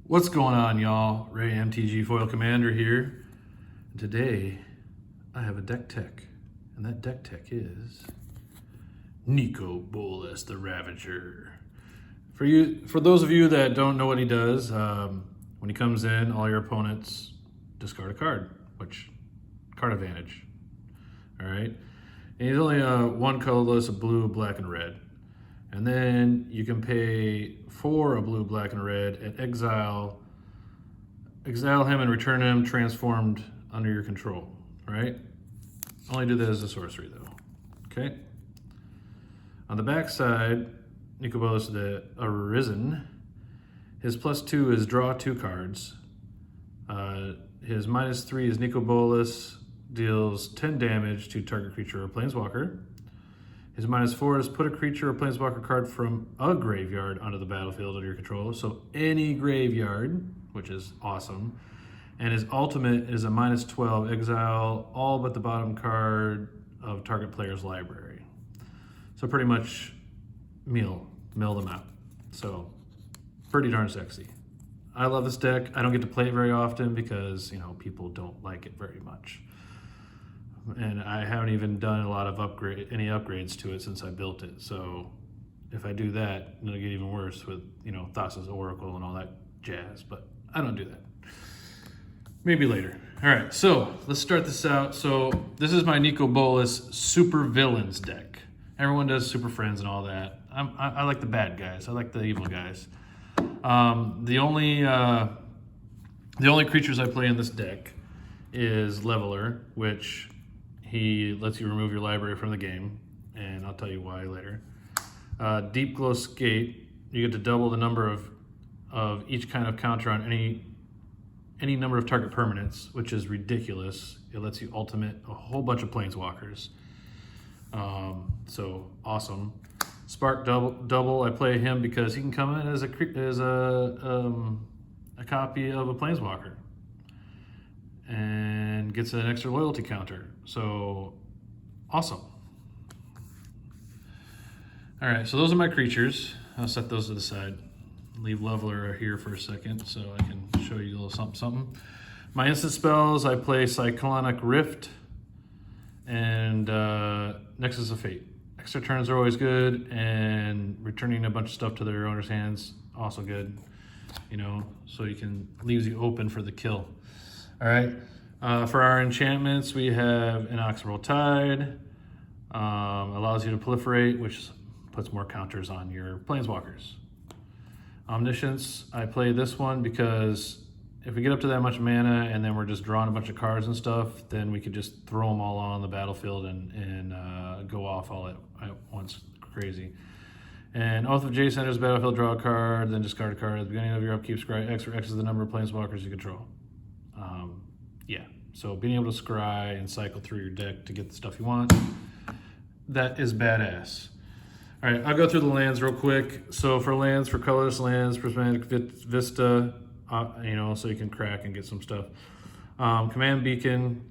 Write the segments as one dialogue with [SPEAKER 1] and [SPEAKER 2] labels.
[SPEAKER 1] What's going on, y'all? Ray MTG Foil Commander here. And today, I have a deck tech. And that deck tech is Nicol Bolas the Ravager. For those of you that don't know what he does, when he comes in, all your opponents discard a card, which card advantage. All right, and he's only one colorless, a blue, black, and red. And then you can pay for a blue, black, and red and exile him and return him transformed under your control, right? Only do that as a sorcery though, okay? On the back side, Nicol Bolas the Arisen, his +2 is draw 2 cards. His -3 is Nicol Bolas deals 10 damage to target creature or planeswalker. His -4 is put a creature or planeswalker card from a graveyard onto the battlefield under your control. So any graveyard, which is awesome. And his ultimate is a -12, exile all but the bottom card of target player's library. So pretty much mill them out. So pretty darn sexy. I love this deck. I don't get to play it very often because, people don't like it very much. And I haven't even done a lot of any upgrades to it since I built it. So if I do that, it'll get even worse with, Thassa's Oracle and all that jazz, but I don't do that. Maybe later. All right, so let's start this out. So this is my Nicol Bolas Super Villains deck. Everyone does Super Friends and all that. I like the bad guys. I like the evil guys. The only creatures I play in this deck is Leveler, which he lets you remove your library from the game, and I'll tell you why later. Deep Glow Skate, you get to double the number of each kind of counter on any number of target permanents, which is ridiculous. It lets you ultimate a whole bunch of planeswalkers. So awesome. Spark Double, I play him because he can come in as a copy of a planeswalker and gets an extra loyalty counter. So awesome. All right, so those are my creatures. I'll set those to the side. Leave Leveler here for a second so I can show you a little something. My instant spells, I play Cyclonic Rift and Nexus of Fate. Extra turns are always good, and returning a bunch of stuff to their owner's hands, also good. So you can leaves you open for the kill. All right, for our enchantments, we have Inexorable Tide, allows you to proliferate, which puts more counters on your planeswalkers. Omniscience, I play this one because if we get up to that much mana and then we're just drawing a bunch of cards and stuff, then we could just throw them all on the battlefield and go off all at once, crazy. And Oath of Jace enters the battlefield, draw a card, then discard a card. At the beginning of your upkeep, scry X, where X is the number of planeswalkers you control. So being able to scry and cycle through your deck to get the stuff you want, that is badass. All right, I'll go through the lands real quick. So for colorless lands, Prismatic Vista, so you can crack and get some stuff. Command Beacon,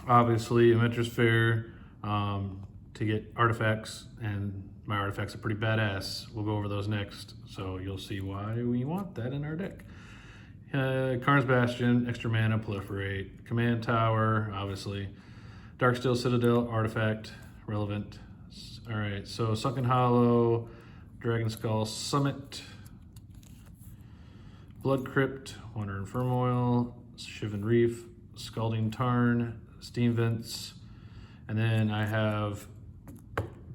[SPEAKER 1] obviously, Inventor's Fair, to get artifacts, and my artifacts are pretty badass. We'll go over those next, so you'll see why we want that in our deck. Karn's Bastion, extra mana, proliferate. Command Tower, obviously. Darksteel Citadel, artifact, relevant. All right, so Sunken Hollow, Dragon Skull Summit, Blood Crypt, Wander and Firmoil, Shivan Reef, Scalding Tarn, Steam Vents, and then I have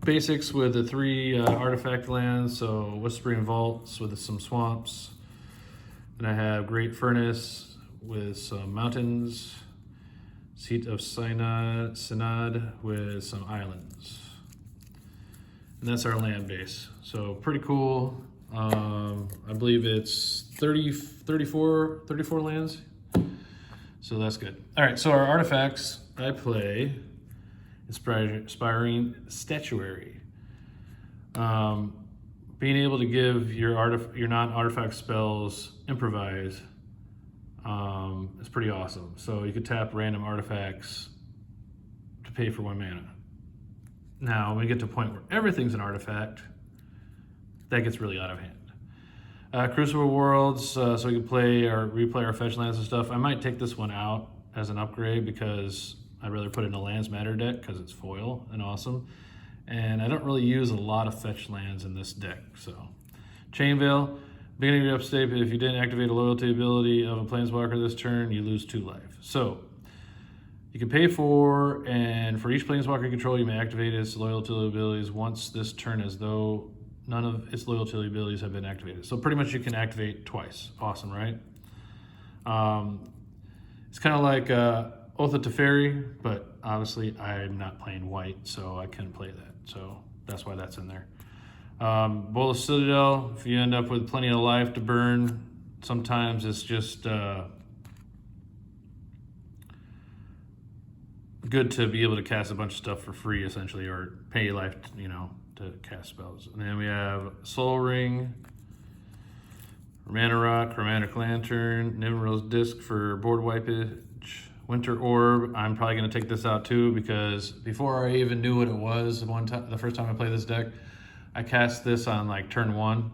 [SPEAKER 1] basics with the 3 artifact lands, so Whispering Vaults with some swamps. Then I have Great Furnace with some mountains, Seat of Synod with some islands. And that's our land base. So pretty cool. I believe it's 34 lands. So that's good. All right, so our artifacts, I play Inspiring Statuary. Being able to give your non-artifact spells improvise is pretty awesome. So you could tap random artifacts to pay for 1 mana. Now, when we get to a point where everything's an artifact, that gets really out of hand. Crucible Worlds, so we can replay our fetch lands and stuff. I might take this one out as an upgrade because I'd rather put it in a Lands Matter deck because it's foil and awesome. And I don't really use a lot of fetch lands in this deck. So, Chainveil, beginning of your upstate, if you didn't activate a loyalty ability of a Planeswalker this turn, you lose 2 life. So, you can pay for, and for each Planeswalker you control, you may activate its loyalty abilities once this turn as though none of its loyalty abilities have been activated. So pretty much you can activate twice. Awesome, right? It's kind of like Oath of Teferi, but obviously I'm not playing white, so I couldn't play that. So that's why that's in there. Bolas Citadel, if you end up with plenty of life to burn, sometimes it's just good to be able to cast a bunch of stuff for free, essentially, or pay life, to cast spells. And then we have Soul Ring, Mana Rock, Chromatic Lantern, Nivrel's Disc for board wipeage, Winter Orb. I'm probably going to take this out too because before I even knew what it was, the first time I played this deck, I cast this on like turn 1,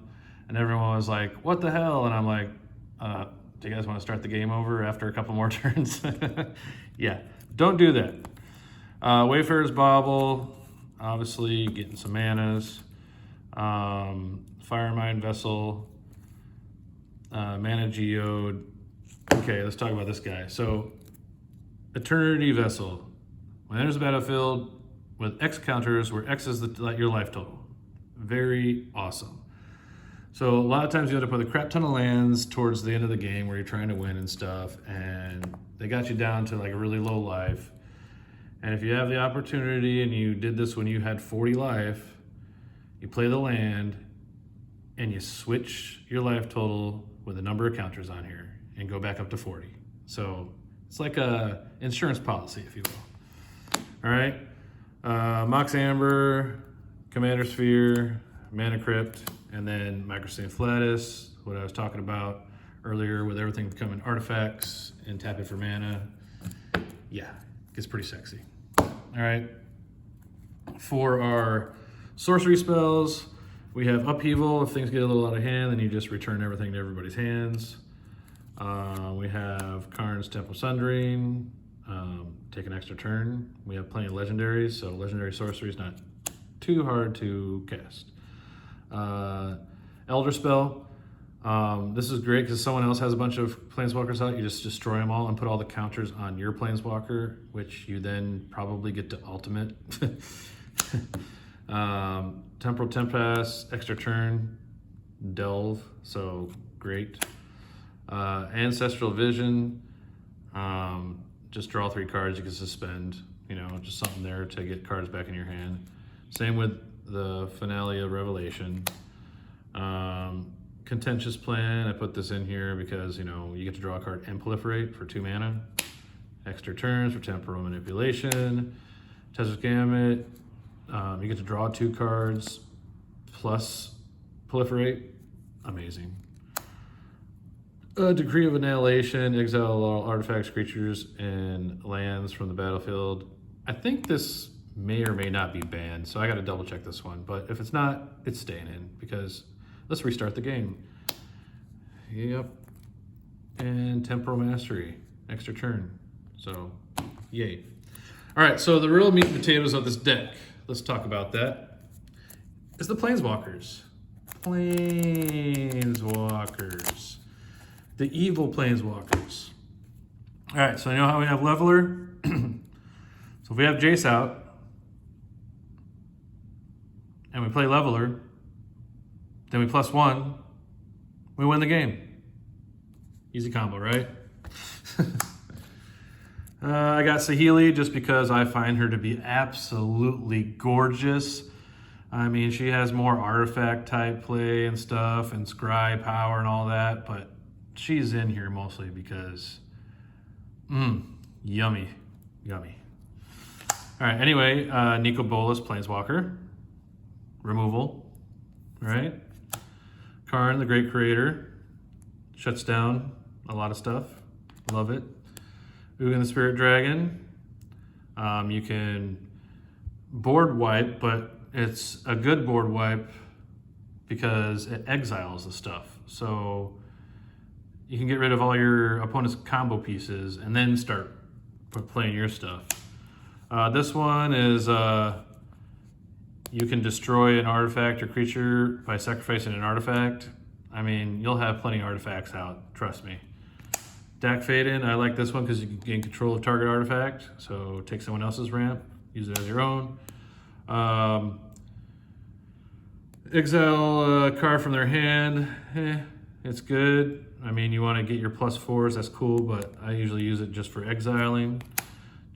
[SPEAKER 1] and everyone was like, "What the hell?" And I'm like, "Do you guys want to start the game over after a couple more turns?" Yeah, don't do that. Wayfarer's Bauble. Obviously, getting some manas. Firemind Vessel. Mana Geode. Okay, let's talk about this guy. So, Eternity Vessel. When it enters the battlefield with X counters, where X is your life total. Very awesome. So, a lot of times you end up with a crap ton of lands towards the end of the game where you're trying to win and stuff, and they got you down to like a really low life. And if you have the opportunity and you did this when you had 40 life, you play the land and you switch your life total with a number of counters on here and go back up to 40. So it's like a insurance policy, if you will. All right. Mox Amber, Commander Sphere, Mana Crypt, and then Microstate Flatus, what I was talking about earlier with everything becoming artifacts and tap it for mana. Yeah, gets pretty sexy. All right. For our sorcery spells, we have Upheaval. If things get a little out of hand, then you just return everything to everybody's hands. We have Karn's Temple Sundering. Take an extra turn. We have plenty of legendaries, so legendary sorcery is not too hard to cast. Elder Spell. This is great because someone else has a bunch of Planeswalkers out. You just destroy them all and put all the counters on your Planeswalker, which you then probably get to ultimate. Temporal Tempest, extra turn, Delve, so great. Ancestral Vision, just draw 3 cards you can suspend, just something there to get cards back in your hand. Same with the Finale of Revelation. Contentious Plan, I put this in here because, you get to draw a card and proliferate for 2 mana. Extra turns for temporal manipulation. Tesla's Gambit, you get to draw 2 cards plus proliferate. Amazing. Decree of Annihilation, exile all artifacts, creatures, and lands from the battlefield. I think this may or may not be banned, so I got to double check this one. But if it's not, it's staying in because let's restart the game. Yep. And Temporal Mastery, extra turn. So, yay. All right, so the real meat and potatoes of this deck, let's talk about that, is the Planeswalkers. Planeswalkers. The evil Planeswalkers. All right, so I know how we have Leveler. So if we have Jace out, and we play Leveler, then we +1, we win the game. Easy combo, right? I got Saheeli just because I find her to be absolutely gorgeous. I mean, she has more artifact type play and stuff and scry power and all that, but she's in here mostly because, yummy, yummy. All right, anyway, Nicol Bolas, Planeswalker. Removal, right? Karn, the Great Creator, shuts down a lot of stuff. Love it. Ugin, the Spirit Dragon. You can board wipe, but it's a good board wipe because it exiles the stuff. So you can get rid of all your opponent's combo pieces and then start playing your stuff. This one is you can destroy an artifact or creature by sacrificing an artifact. I mean, you'll have plenty of artifacts out, trust me. Dak Faden, I like this one because you can gain control of target artifact. So take someone else's ramp, use it as your own. Exile a card from their hand, it's good. I mean, you want to get your +4s, that's cool, but I usually use it just for exiling.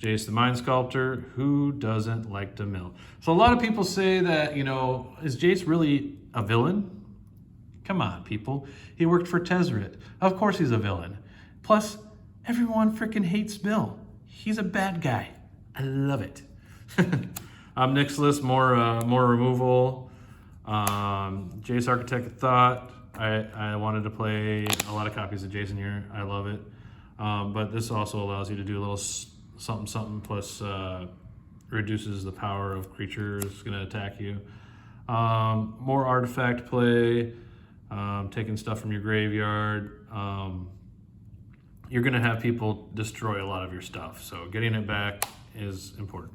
[SPEAKER 1] Jace the Mind Sculptor, who doesn't like to mill? So a lot of people say that, you know, is Jace really a villain? Come on, people. He worked for Tezzeret. Of course he's a villain. Plus, everyone freaking hates Bill. He's a bad guy. I love it. Nicholas, more removal. Jace Architect of Thought. I wanted to play a lot of copies of Jason here. I love it. But this also allows you to do a little something plus reduces the power of creatures going to attack you. More artifact play, taking stuff from your graveyard. You're going to have people destroy a lot of your stuff, so getting it back is important.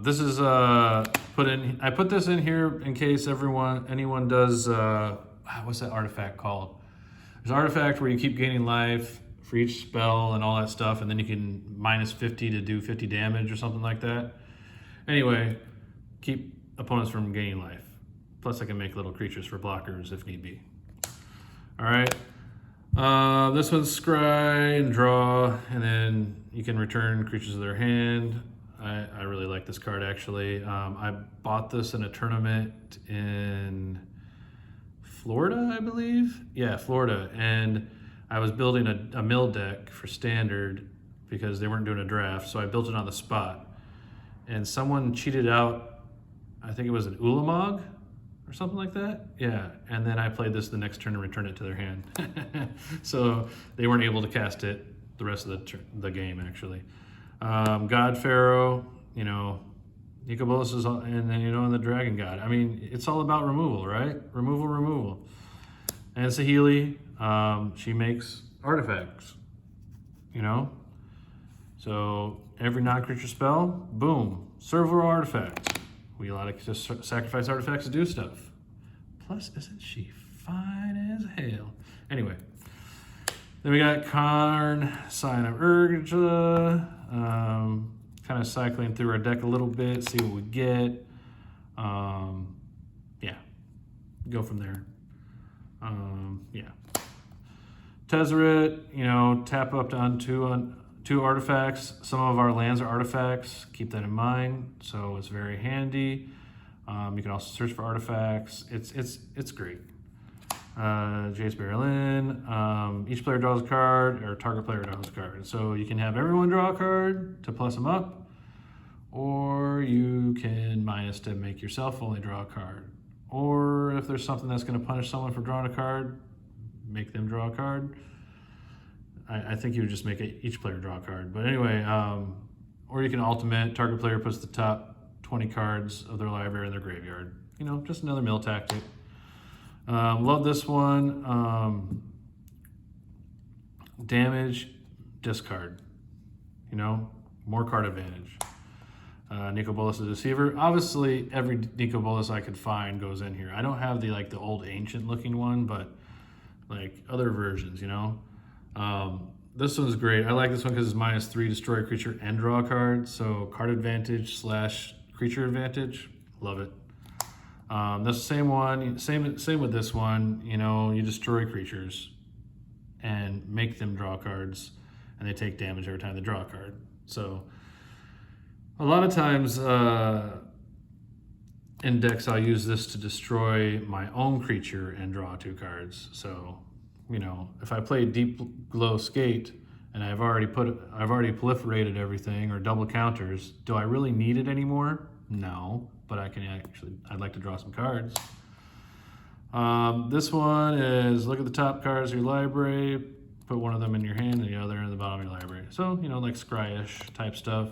[SPEAKER 1] This is I put this in here in case anyone does what's that artifact called? There's an artifact where you keep gaining life for each spell and all that stuff, and then you can -50 to do 50 damage or something like that. Anyway, keep opponents from gaining life. Plus I can make little creatures for blockers if need be. All right. This one's scry and draw, and then you can return creatures to their hand. I really like this card actually. I bought this in a tournament in Florida, I believe. Yeah, Florida. And I was building a mill deck for standard because they weren't doing a draft. So I built it on the spot. And someone cheated out, I think it was an Ulamog or something like that. Yeah, and then I played this the next turn and returned it to their hand. So they weren't able to cast it the rest of the game actually. God Pharaoh, you know, Nicol Bolas is, and then, you know, and the Dragon God. I mean, it's all about removal, right? Removal. And Saheeli, she makes artifacts, you know? So every non-creature spell, boom, server artifact. We allow to just sacrifice artifacts to do stuff. Plus, isn't she fine as hell? Anyway, then we got Karn, Sign of Urja. Kind of cycling through our deck a little bit, see what we get. Yeah, go from there. Yeah. Tezzeret, you know, tap up on two artifacts. Some of our lands are artifacts. Keep that in mind. So it's very handy. You can also search for artifacts. It's great. Jace Berlin. Each player draws a card, or target player draws a card. So you can have everyone draw a card to plus them up, or you can minus to make yourself only draw a card. Or if there's something that's going to punish someone for drawing a card, make them draw a card. I think you would just make each player draw a card. But anyway, or you can ultimate, target player puts the top 20 cards of their library in their graveyard. You know, just another mill tactic. Love this one. Damage, discard. You know, more card advantage. Nicol Bolas the Deceiver. Obviously, every Nicol Bolas I could find goes in here. I don't have the old ancient looking one, but like other versions, you know. This one's great. I like this one because it's -3, destroy a creature and draw a card. So card advantage / creature advantage. Love it. That's the same one. Same with this one. You know, you destroy creatures and make them draw cards, and they take damage every time they draw a card. So a lot of times in decks, I'll use this to destroy my own creature and draw 2 cards. So, you know, if I play Deep Glow Skate and I've already proliferated everything or double counters, do I really need it anymore? No, but I'd like to draw some cards. This one is look at the top cards of your library, put one of them in your hand and the other in the bottom of your library. So, you know, like scry-ish type stuff.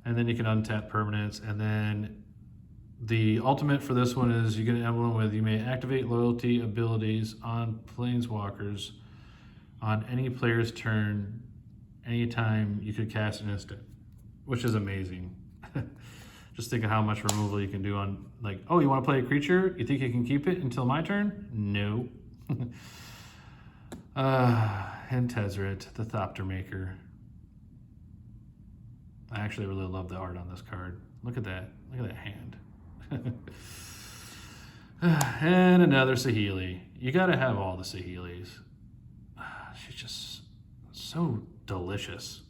[SPEAKER 1] And then you can untap permanents, and then The ultimate for this one is you get an emblem with, you may activate loyalty abilities on planeswalkers on any player's turn anytime you could cast an instant, which is amazing. Just think of how much removal you can do on, like, oh, you want to play a creature? You think you can keep it until my turn? No. And Tezzeret, the Thopter Maker. I actually really love the art on this card. Look at that. Look at that hand. And another Saheeli. You got to have all the Saheelis. She's just so delicious.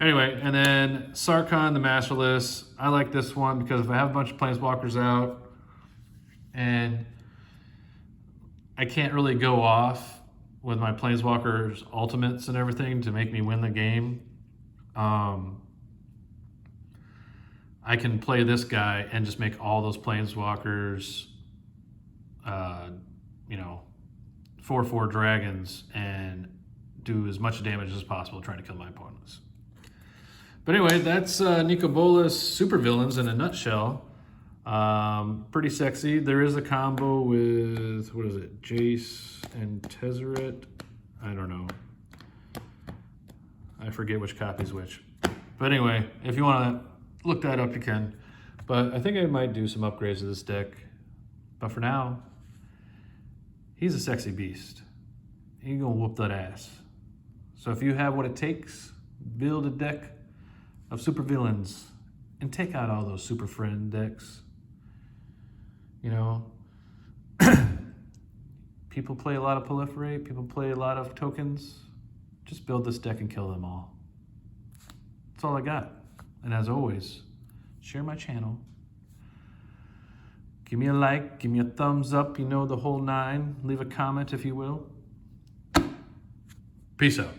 [SPEAKER 1] Anyway, and then Sarkhan the Masterless. I like this one because if I have a bunch of Planeswalkers out and I can't really go off with my Planeswalkers ultimates and everything to make me win the game, I can play this guy and just make all those Planeswalkers, 4/4 dragons and do as much damage as possible trying to kill my opponents. But anyway, that's Nicol Bolas Super Villains in a nutshell. Pretty sexy. There is a combo with, what is it, Jace and Tezzeret? I don't know. I forget which copy's which. But anyway, if you want to look that up, you can. But I think I might do some upgrades to this deck. But for now, he's a sexy beast. He's gonna whoop that ass. So if you have what it takes, build a deck of super villains and take out all those super friend decks. You know, people play a lot of proliferate, people play a lot of tokens. Just build this deck and kill them all. That's all I got. And as always, share my channel. Give me a like, give me a thumbs up, you know, the whole nine. Leave a comment if you will. Peace out.